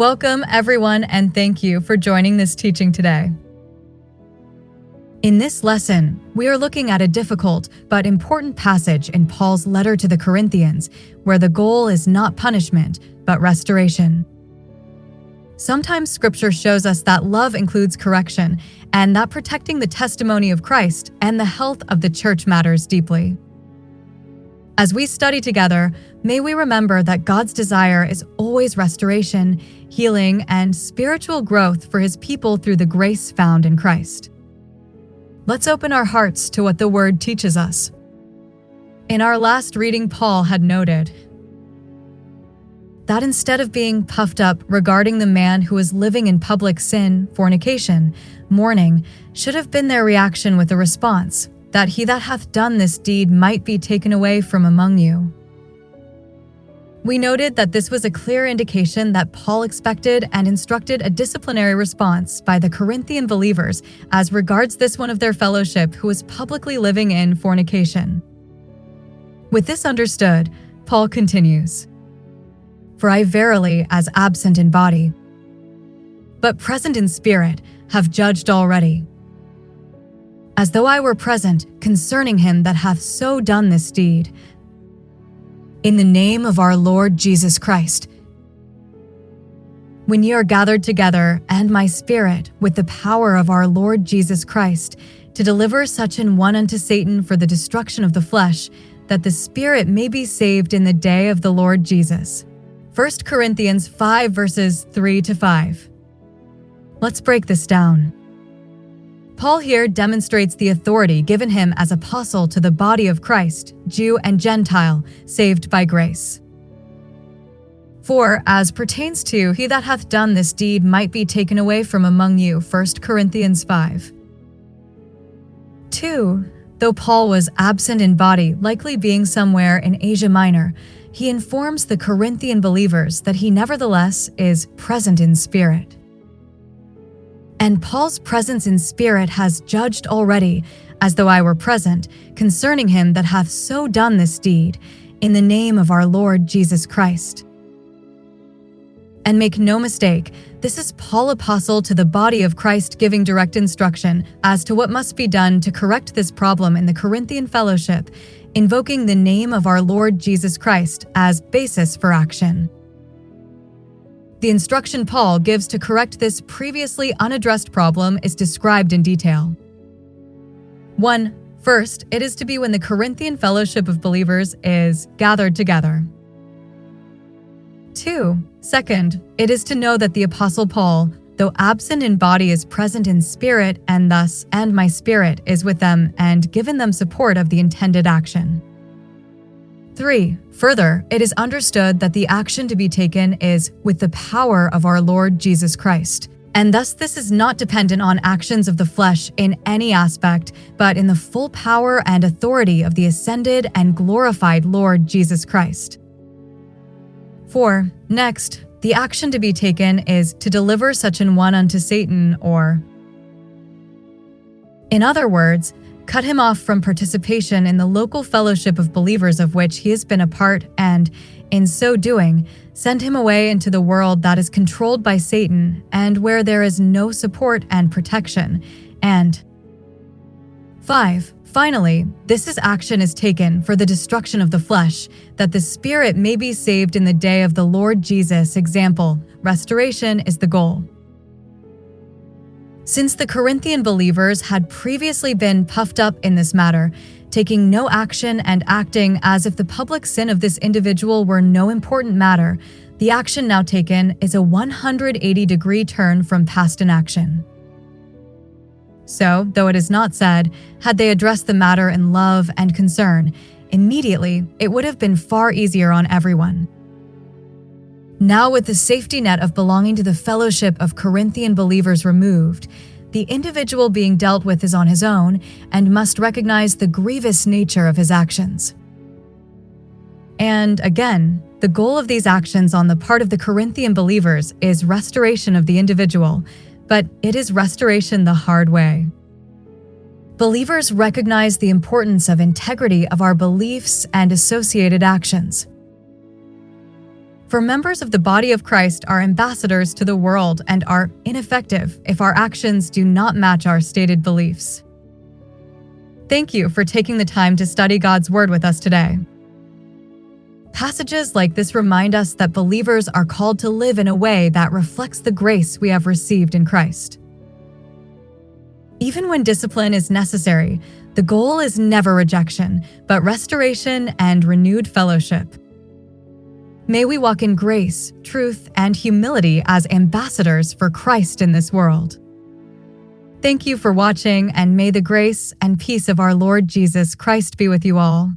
Welcome, everyone, and thank you for joining this teaching today. In this lesson, we are looking at a difficult but important passage in Paul's letter to the Corinthians, where the goal is not punishment, but restoration. Sometimes Scripture shows us that love includes correction, and that protecting the testimony of Christ and the health of the church matters deeply. As we study together, may we remember that God's desire is always restoration, healing, and spiritual growth for His people through the grace found in Christ. Let's open our hearts to what the Word teaches us. In our last reading, Paul had noted that instead of being puffed up regarding the man who was living in public sin, fornication, mourning, should have been their reaction with a response, that he that hath done this deed might be taken away from among you. We noted that this was a clear indication that Paul expected and instructed a disciplinary response by the Corinthian believers as regards this one of their fellowship who was publicly living in fornication. With this understood, Paul continues, "For I verily, as absent in body, but present in spirit, have judged already, as though I were present concerning him that hath so done this deed. In the name of our Lord Jesus Christ, when ye are gathered together, and my spirit, with the power of our Lord Jesus Christ, to deliver such an one unto Satan for the destruction of the flesh, that the spirit may be saved in the day of the Lord Jesus." 1 Corinthians 5 verses 3-5. Let's break this down. Paul here demonstrates the authority given him as apostle to the body of Christ, Jew and Gentile, saved by grace. For, as pertains to he that hath done this deed might be taken away from among you, 1 Corinthians 5. 2. Though Paul was absent in body, likely being somewhere in Asia Minor, he informs the Corinthian believers that he nevertheless is present in spirit. And Paul's presence in spirit has judged already, as though I were present, concerning him that hath so done this deed, in the name of our Lord Jesus Christ. And make no mistake, this is Paul apostle to the body of Christ giving direct instruction as to what must be done to correct this problem in the Corinthian fellowship, invoking the name of our Lord Jesus Christ as basis for action. The instruction Paul gives to correct this previously unaddressed problem is described in detail. 1. First, it is to be when the Corinthian fellowship of believers is gathered together. 2. Second, it is to know that the Apostle Paul, though absent in body, is present in spirit, and thus, and my spirit is with them and given them support of the intended action. 3. Further, it is understood that the action to be taken is with the power of our Lord Jesus Christ, and thus this is not dependent on actions of the flesh in any aspect, but in the full power and authority of the ascended and glorified Lord Jesus Christ. 4. Next, the action to be taken is to deliver such an one unto Satan, or, in other words, cut him off from participation in the local fellowship of believers of which he has been a part, and, in so doing, send him away into the world that is controlled by Satan and where there is no support and protection. And 5. Finally, this action is taken for the destruction of the flesh, that the spirit may be saved in the day of the Lord Jesus. Example, restoration is the goal. Since the Corinthian believers had previously been puffed up in this matter, taking no action and acting as if the public sin of this individual were no important matter, the action now taken is a 180-degree turn from past inaction. So, though it is not said, had they addressed the matter in love and concern, immediately it would have been far easier on everyone. Now, with the safety net of belonging to the fellowship of Corinthian believers removed, the individual being dealt with is on his own and must recognize the grievous nature of his actions. And again, the goal of these actions on the part of the Corinthian believers is restoration of the individual, but it is restoration the hard way. Believers recognize the importance of integrity of our beliefs and associated actions. For members of the body of Christ are ambassadors to the world and are ineffective if our actions do not match our stated beliefs. Thank you for taking the time to study God's Word with us today. Passages like this remind us that believers are called to live in a way that reflects the grace we have received in Christ. Even when discipline is necessary, the goal is never rejection, but restoration and renewed fellowship. May we walk in grace, truth, and humility as ambassadors for Christ in this world. Thank you for watching, and may the grace and peace of our Lord Jesus Christ be with you all.